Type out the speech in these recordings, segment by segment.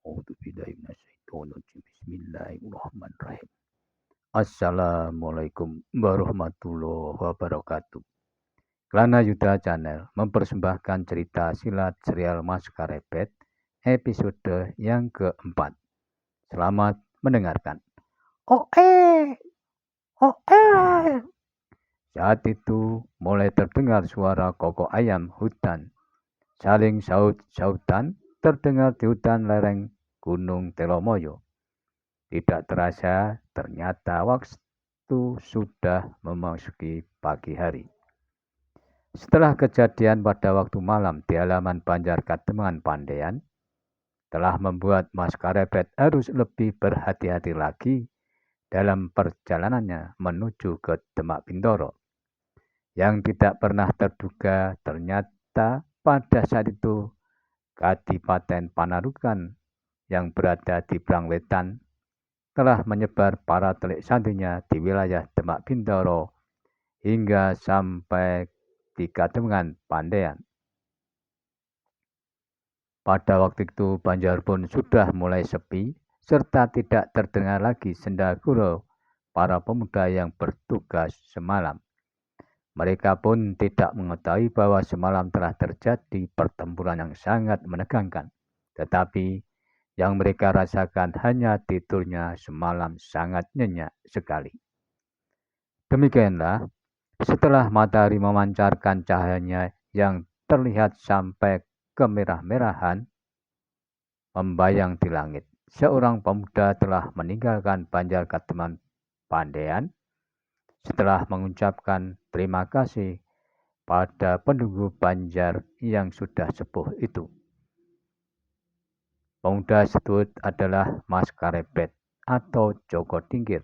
A'udzubillahiminasyaitonirrajim. Bismillahirrahmanirrahim. Assalamualaikum warahmatullahi wabarakatuh. Kelana Yuda Channel mempersembahkan cerita silat serial Mas Karebet episode yang keempat. Selamat mendengarkan. Oh Saat itu mulai terdengar suara kokok ayam hutan. Saling saut-sautan terdengar di hutan lereng Gunung Telomoyo. Tidak terasa, ternyata waktu sudah memasuki pagi hari. Setelah kejadian pada waktu malam di halaman Banjar Kademangan Pandean, telah membuat Mas Karebet harus lebih berhati-hati lagi dalam perjalanannya menuju ke Demak Bintoro. Yang tidak pernah terduga ternyata pada saat itu Kadipaten Panarukan yang berada di Blangwetan telah menyebar para telik sandinya di wilayah Demak Bintoro hingga sampai di Kademangan Pandean. Pada waktu itu Banjar pun sudah mulai sepi serta tidak terdengar lagi senda gurau para pemuda yang bertugas semalam. Mereka pun tidak mengetahui bahwa semalam telah terjadi pertempuran yang sangat menegangkan. Tetapi yang mereka rasakan hanya tidurnya semalam sangat nyenyak sekali. Demikianlah, setelah matahari memancarkan cahayanya yang terlihat sampai kemerah-merahan membayang di langit, seorang pemuda telah meninggalkan Banjar Kademangan Pandean setelah mengucapkan terima kasih pada penduduk Banjar yang sudah sepuh itu. Pemuda tersebut adalah Mas Karebet atau Joko Tingkir.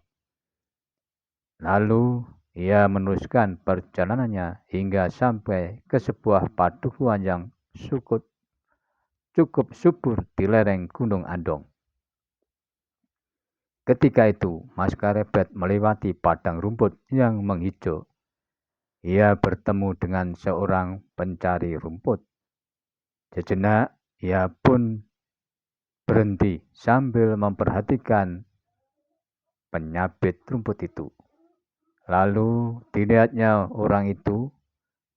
Lalu ia meneruskan perjalanannya hingga sampai ke sebuah padukuhan yang cukup subur di lereng Gunung Andong. Ketika itu, Mas Karebet melewati padang rumput yang menghijau. Ia bertemu dengan seorang pencari rumput. Sejenak, ia pun berhenti sambil memperhatikan penyabit rumput itu. Lalu dilihatnya orang itu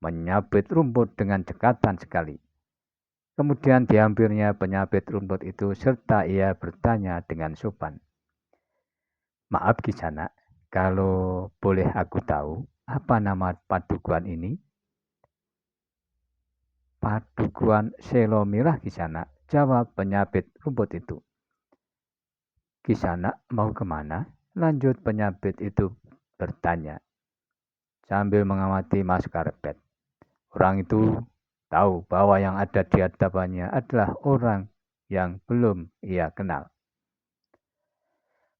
menyabit rumput dengan cekatan sekali. Kemudian diambilnya penyabit rumput itu serta ia bertanya dengan sopan. Maaf Kisanak, kalau boleh aku tahu, apa nama padukuhan ini? Padukuhan Selo Mirah Kisanak, jawab penyabit rumput itu. Kisanak mau kemana? Lanjut penyabit itu bertanya sambil mengamati Mas Karebet. Orang itu tahu bahwa yang ada di hadapannya adalah orang yang belum ia kenal.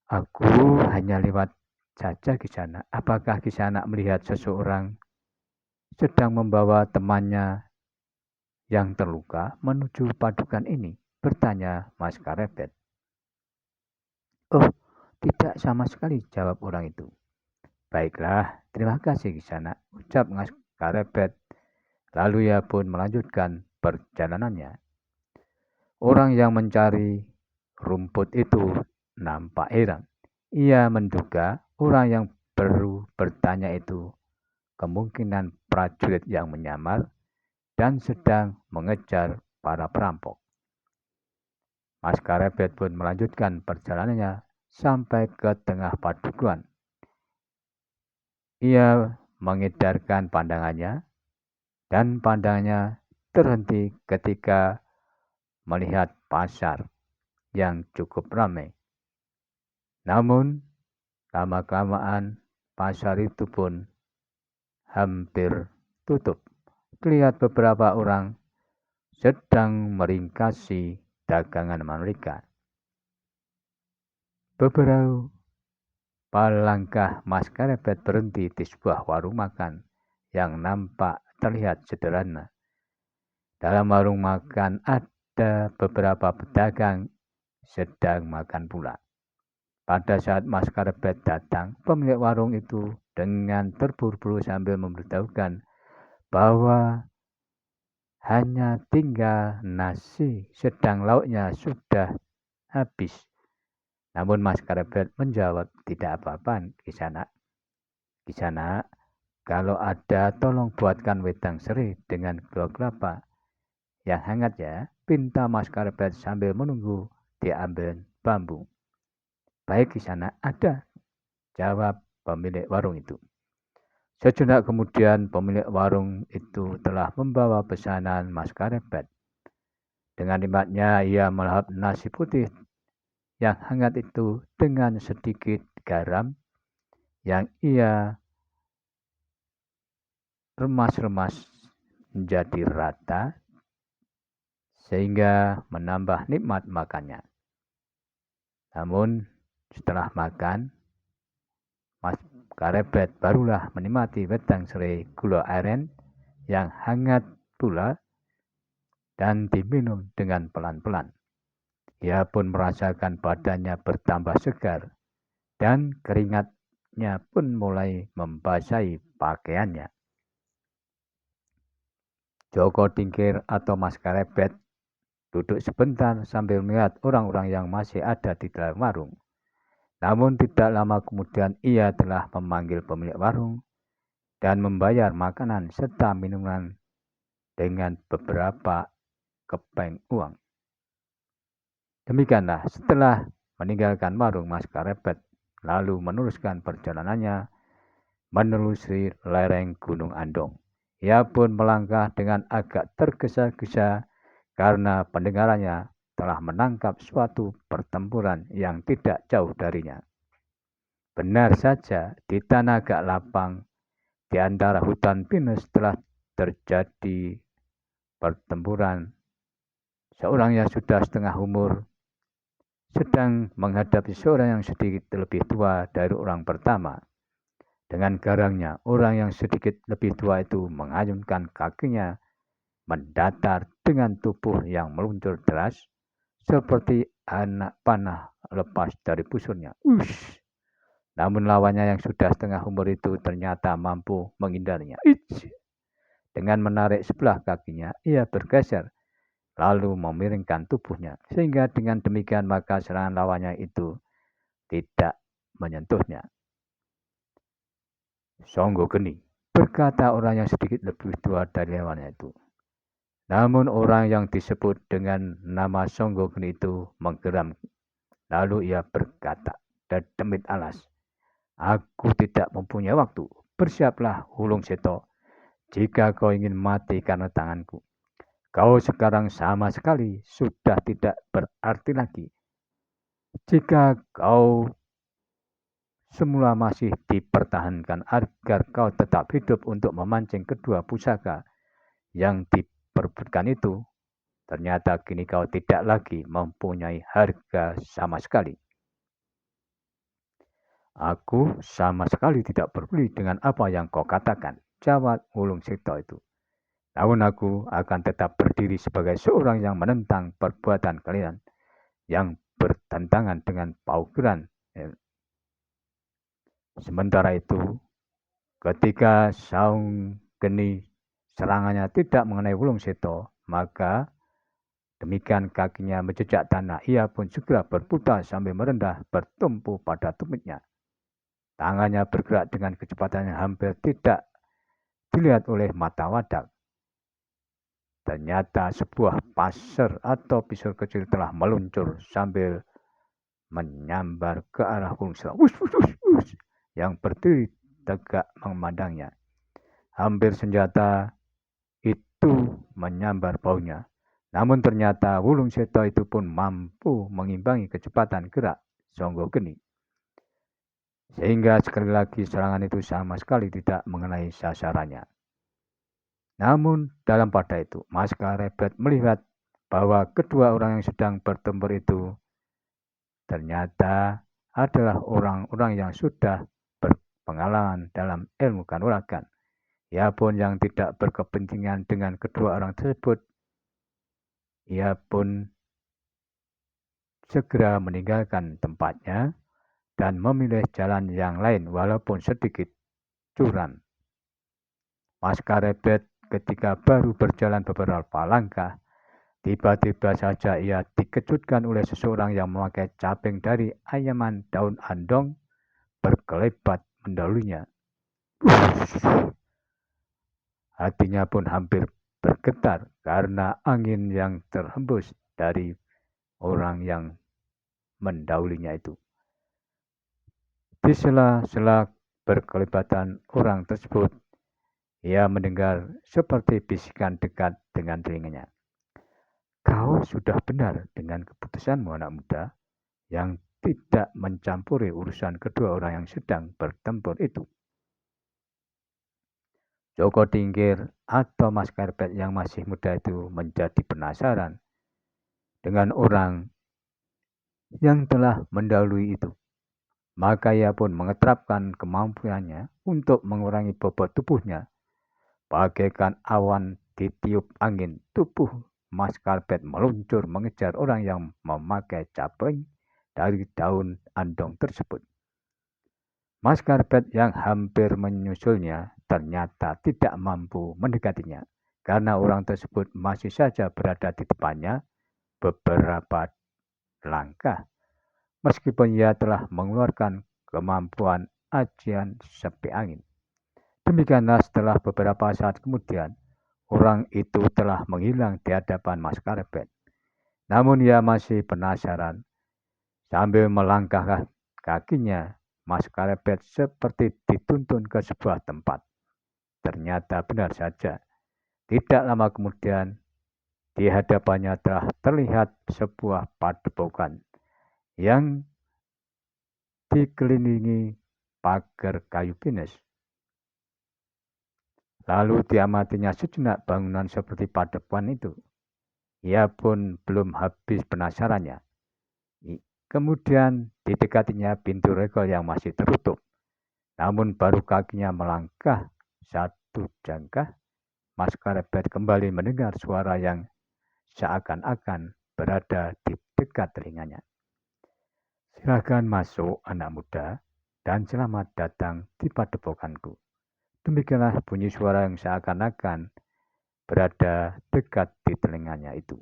Aku hanya lewat saja Kisanak. Apakah Kisanak melihat seseorang sedang membawa temannya yang terluka menuju padukuhan ini? Bertanya Mas Karebet. Oh, tidak sama sekali, jawab orang itu. Baiklah, terima kasih Kisanak, ucap Mas Karebet. Lalu ia pun melanjutkan perjalanannya. Orang yang mencari rumput itu nampak heran. Ia menduga orang yang baru bertanya itu kemungkinan prajurit yang menyamar dan sedang mengejar para perampok. Mas Karebet pun melanjutkan perjalanannya sampai ke tengah padukuhan. Ia mengedarkan pandangannya dan pandangannya terhenti ketika melihat pasar yang cukup ramai. Namun, lama-kelamaan pasar itu pun hampir tutup. Terlihat beberapa orang sedang meringkasi dagangan mereka. Beberapa langkah Mas Karebet berhenti di sebuah warung makan yang nampak terlihat sederhana. Dalam warung makan ada beberapa pedagang sedang makan pula. Pada saat Mas Karebet datang, pemilik warung itu dengan terburu-buru sambil memberitahukan bahwa hanya tinggal nasi, sedang lauknya sudah habis. Namun Mas Karebet menjawab, tidak apa-apa Kisanak. Kisanak, kalau ada tolong buatkan wedang serai dengan gula kelapa yang hangat ya, pinta Mas Karebet sambil menunggu dia ambil bambu. Baik Kisanak, ada, jawab pemilik warung itu. Sejenak kemudian pemilik warung itu telah membawa pesanan Mas Karebet. Dengan nikmatnya ia melahap nasi putih yang hangat itu dengan sedikit garam yang ia remas-remas menjadi rata sehingga menambah nikmat makannya. Namun setelah makan, Mas Karebet barulah menikmati wedang serai gula aren yang hangat pula dan diminum dengan pelan-pelan. Ia pun merasakan badannya bertambah segar dan keringatnya pun mulai membasahi pakaiannya. Joko Tingkir atau Mas Karebet duduk sebentar sambil melihat orang-orang yang masih ada di dalam warung. Namun tidak lama kemudian ia telah memanggil pemilik warung dan membayar makanan serta minuman dengan beberapa kepeng uang. Demikianlah setelah meninggalkan warung Mas Karebet lalu meneruskan perjalanannya menelusuri lereng Gunung Andong. Ia pun melangkah dengan agak tergesa-gesa karena pendengarannya telah menangkap suatu pertempuran yang tidak jauh darinya. Benar saja, di tanah agak lapang, di antara hutan pinus telah terjadi pertempuran. Seorang yang sudah setengah umur sedang menghadapi seorang yang sedikit lebih tua dari orang pertama. Dengan garangnya, orang yang sedikit lebih tua itu mengayunkan kakinya mendatar dengan tubuh yang meluncur deras seperti anak panah lepas dari busurnya. Ush! Namun lawannya yang sudah setengah umur itu ternyata mampu menghindarinya. Dengan menarik sebelah kakinya, ia bergeser lalu memiringkan tubuhnya, sehingga dengan demikian maka serangan lawannya itu tidak menyentuhnya. Songgo Geni, berkata orang yang sedikit lebih tua dari lawannya itu. Namun orang yang disebut dengan nama Songgo Geni itu menggeram. Lalu ia berkata, "Dedemit alas, aku tidak mempunyai waktu. Bersiaplah Hulung Seto, jika kau ingin mati karena tanganku. Kau sekarang sama sekali sudah tidak berarti lagi. Jika kau semula masih dipertahankan agar kau tetap hidup untuk memancing kedua pusaka yang diperebutkan itu, ternyata kini kau tidak lagi mempunyai harga sama sekali. Aku sama sekali tidak peduli dengan apa yang kau katakan," jawab Hulung Seto itu. "Namun aku akan tetap berdiri sebagai seorang yang menentang perbuatan kalian yang bertentangan dengan paugeran." Sementara itu, ketika Saung Geni serangannya tidak mengenai Hulung Seto, maka demikian kakinya menjejak tanah. Ia pun segera berputar sambil merendah bertumpu pada tumitnya. Tangannya bergerak dengan kecepatan yang hampir tidak dilihat oleh mata wadak. Ternyata sebuah pasir atau pisau kecil telah meluncur sambil menyambar ke arah Hulung Seto. Yang berdiri tegak memandangnya. Hampir senjata itu menyambar baunya. Namun ternyata Hulung Seto itu pun mampu mengimbangi kecepatan gerak Songgo Geni. Sehingga sekali lagi serangan itu sama sekali tidak mengenai sasarannya. Namun dalam pada itu, Mas Karebet melihat bahwa kedua orang yang sedang bertempur itu ternyata adalah orang-orang yang sudah berpengalaman dalam ilmu kanuragan. Ia pun yang tidak berkepentingan dengan kedua orang tersebut, ia pun segera meninggalkan tempatnya dan memilih jalan yang lain walaupun sedikit curam. Mas Karebet ketika baru berjalan beberapa langkah, Tiba-tiba saja ia dikejutkan oleh seseorang yang memakai caping dari anyaman daun andong berkelebat mendahulunya. Hatinya pun hampir bergetar karena angin yang terhembus dari orang yang mendahulunya itu. Di sela-sela berkelebatan orang tersebut, ia mendengar seperti bisikan dekat dengan telinganya. Kau sudah benar dengan keputusanmu, anak muda, yang tidak mencampuri urusan kedua orang yang sedang bertempur itu. Joko Tingkir atau Mas Karpet yang masih muda itu menjadi penasaran dengan orang yang telah mendahului itu. Maka ia pun mengeterapkan kemampuannya untuk mengurangi bobot tubuhnya. Bagaikan awan ditiup angin, tubuh Mas Karpet meluncur mengejar orang yang memakai caping dari daun andong tersebut. Mas Karpet yang hampir menyusulnya ternyata tidak mampu mendekatinya karena orang tersebut masih saja berada di depannya beberapa langkah. Meskipun ia telah mengeluarkan kemampuan ajian sepi angin. Demikianlah setelah beberapa saat kemudian, orang itu telah menghilang di hadapan Mas Karpet. Namun ia masih penasaran. Sambil melangkahkan kakinya, Mas Karpet seperti dituntun ke sebuah tempat. Ternyata benar saja. Tidak lama kemudian, di hadapannya telah terlihat sebuah padepokan yang dikelilingi pagar kayu pinus. Lalu diamatinya sejenak bangunan seperti padepokan itu. Ia pun belum habis penasarannya. Kemudian didekatinya pintu regol yang masih tertutup. Namun baru kakinya melangkah satu jangkah, Mas Karpet kembali mendengar suara yang seakan-akan berada di dekat telinganya. Silakan masuk, anak muda, dan selamat datang di padepokanku. Demikianlah bunyi suara yang seakan-akan berada dekat di telinganya itu.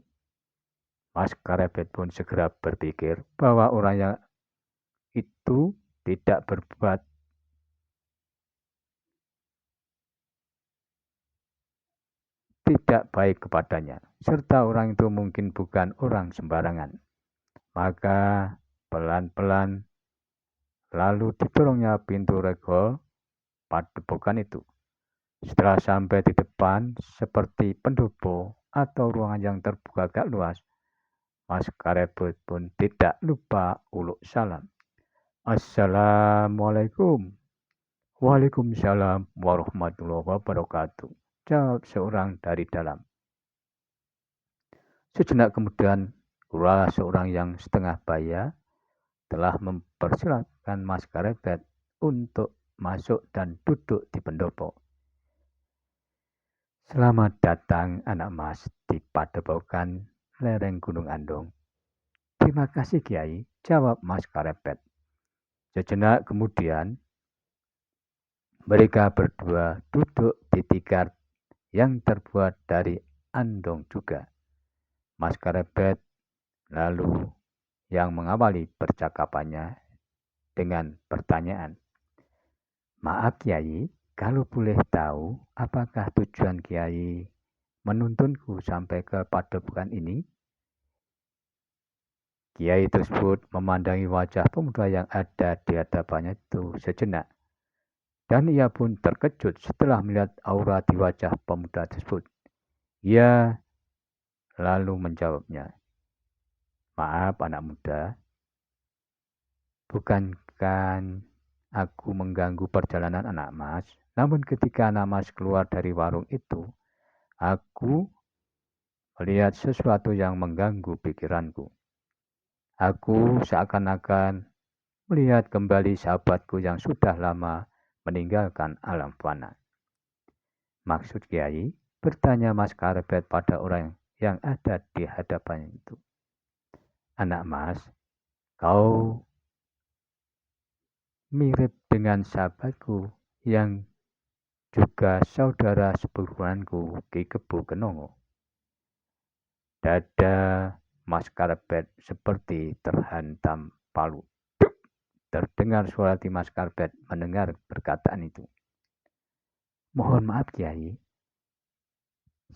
Mas Karpet pun segera berpikir bahwa orang yang itu tidak berbuat tidak baik kepadanya, serta orang itu mungkin bukan orang sembarangan. Maka pelan-pelan lalu didorongnya pintu regol padepokan itu. Setelah sampai di depan, seperti pendopo atau ruangan yang terbuka agak luas, Mas Karpet pun tidak lupa uluk salam. Assalamualaikum. Waalaikumsalam warahmatullahi wabarakatuh. Jawab seorang dari dalam. Sejenak kemudian, pula seorang yang setengah baya telah mempersilahkan Mas Karpet untuk masuk dan duduk di pendopo. Selamat datang anak mas di padepokan lereng Gunung Andong. Terima kasih Kiai, jawab Mas Karpet. Sejenak kemudian, mereka berdua duduk di tikar yang terbuat dari andong juga. Mas Karpet lalu yang mengawali percakapannya dengan pertanyaan. Maaf Kiai, kalau boleh tahu, apakah tujuan Kiai menuntunku sampai ke padepokan ini? Kiai tersebut memandangi wajah pemuda yang ada di hadapannya itu sejenak. Dan ia pun terkejut setelah melihat aura di wajah pemuda tersebut. Ia lalu menjawabnya, maaf anak muda, bukankan aku mengganggu perjalanan anak mas, namun ketika anak mas keluar dari warung itu, aku melihat sesuatu yang mengganggu pikiranku. Aku seakan-akan melihat kembali sahabatku yang sudah lama meninggalkan alam fana. Maksud Kiai, bertanya Mas Karpet pada orang yang ada di hadapannya itu. Anak mas, kau mirip dengan sahabatku yang juga saudara sepupuanku Ki Kebu Kenongo. Dada Mas Karpet seperti terhantam palu. Terdengar suara Mas Karpet mendengar perkataan itu. Mohon maaf Kiai,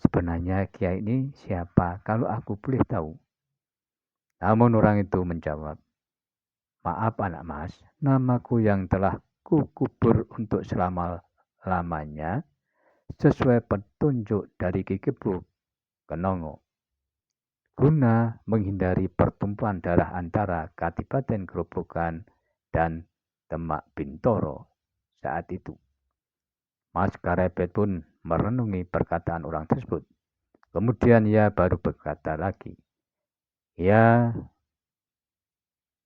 sebenarnya Kiai ini siapa kalau aku boleh tahu? Namun orang itu menjawab, maaf anak mas, namaku yang telah kukubur untuk selama-lamanya sesuai petunjuk dari Ki Kebo Kenongo. Guna menghindari pertumpahan darah antara Kadipaten Grobogan dan Demak Bintoro saat itu. Mas Karepet pun merenungi perkataan orang tersebut. Kemudian ia baru berkata lagi, ia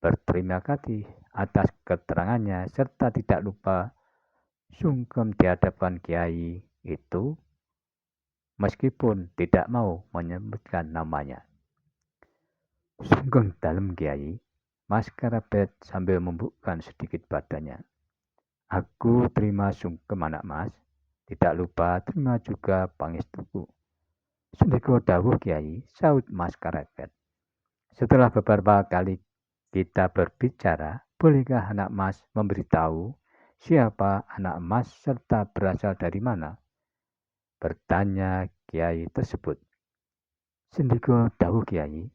berterima kasih atas keterangannya serta tidak lupa sungkem di hadapan Kiai itu meskipun tidak mau menyebutkan namanya. Sungkem dalam Kiai, Mas Karepet sambil membukkan sedikit badannya. Aku terima sungkem anak mas, tidak lupa terima juga pangestuku. Sendiko dawuh Kiai, saut Mas Karepet. Setelah beberapa kali kita berbicara, bolehkah anak mas memberitahu siapa anak mas serta berasal dari mana? Bertanya Kiai tersebut. Sendiko dawuh Kiai,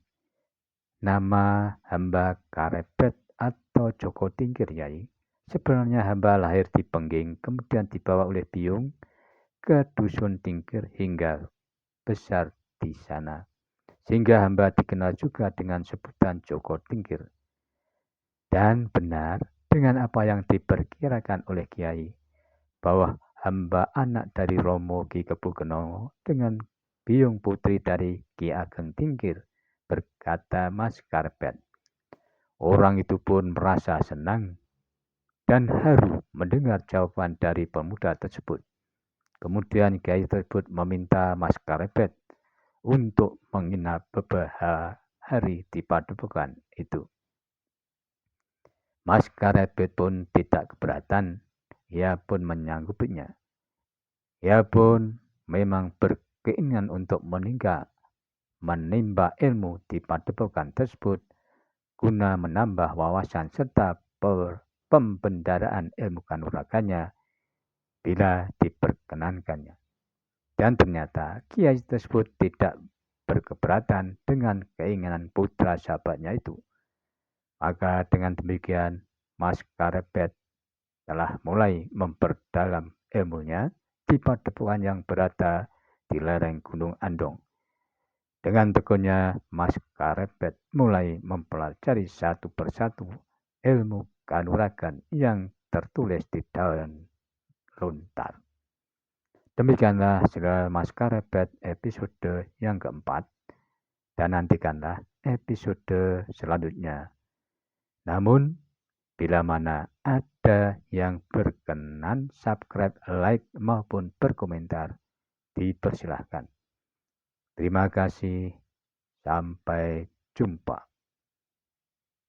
nama hamba Karepet atau Joko Tingkir Kiai. Sebenarnya hamba lahir di Pengging, kemudian dibawa oleh Biung ke Dusun Tingkir hingga besar di sana. Sehingga hamba dikenal juga dengan sebutan Joko Tingkir. Dan benar dengan apa yang diperkirakan oleh Kiai, bahwa hamba anak dari Romo Ki Kebo Kenongo dengan Biung putri dari Ki Ageng Tingkir, berkata Mas Karpet. Orang itu pun merasa senang dan haru mendengar jawaban dari pemuda tersebut. Kemudian Kiai tersebut meminta Mas Karepet untuk menginap beberapa hari di padepokan itu. Mas Karepet pun tidak keberatan, ia pun menyanggupinya. Ia pun memang berkeinginan untuk menimba ilmu di padepokan tersebut guna menambah wawasan serta pembendaraan ilmu kanuragannya bila diperkenankannya. Dan ternyata Kiai tersebut tidak berkeberatan dengan keinginan putra sahabatnya itu. Maka dengan demikian Mas Karepet telah mulai memperdalam ilmunya di padepokan yang berada di lereng Gunung Andong. Dengan tekunnya Mas Karepet mulai mempelajari satu persatu ilmu kanuragan yang tertulis di daun lontar. Demikianlah saudara Mas Karepet episode yang keempat, dan nantikanlah episode selanjutnya. Namun, bila mana ada yang berkenan subscribe, like, maupun berkomentar, dipersilahkan. Terima kasih, sampai jumpa.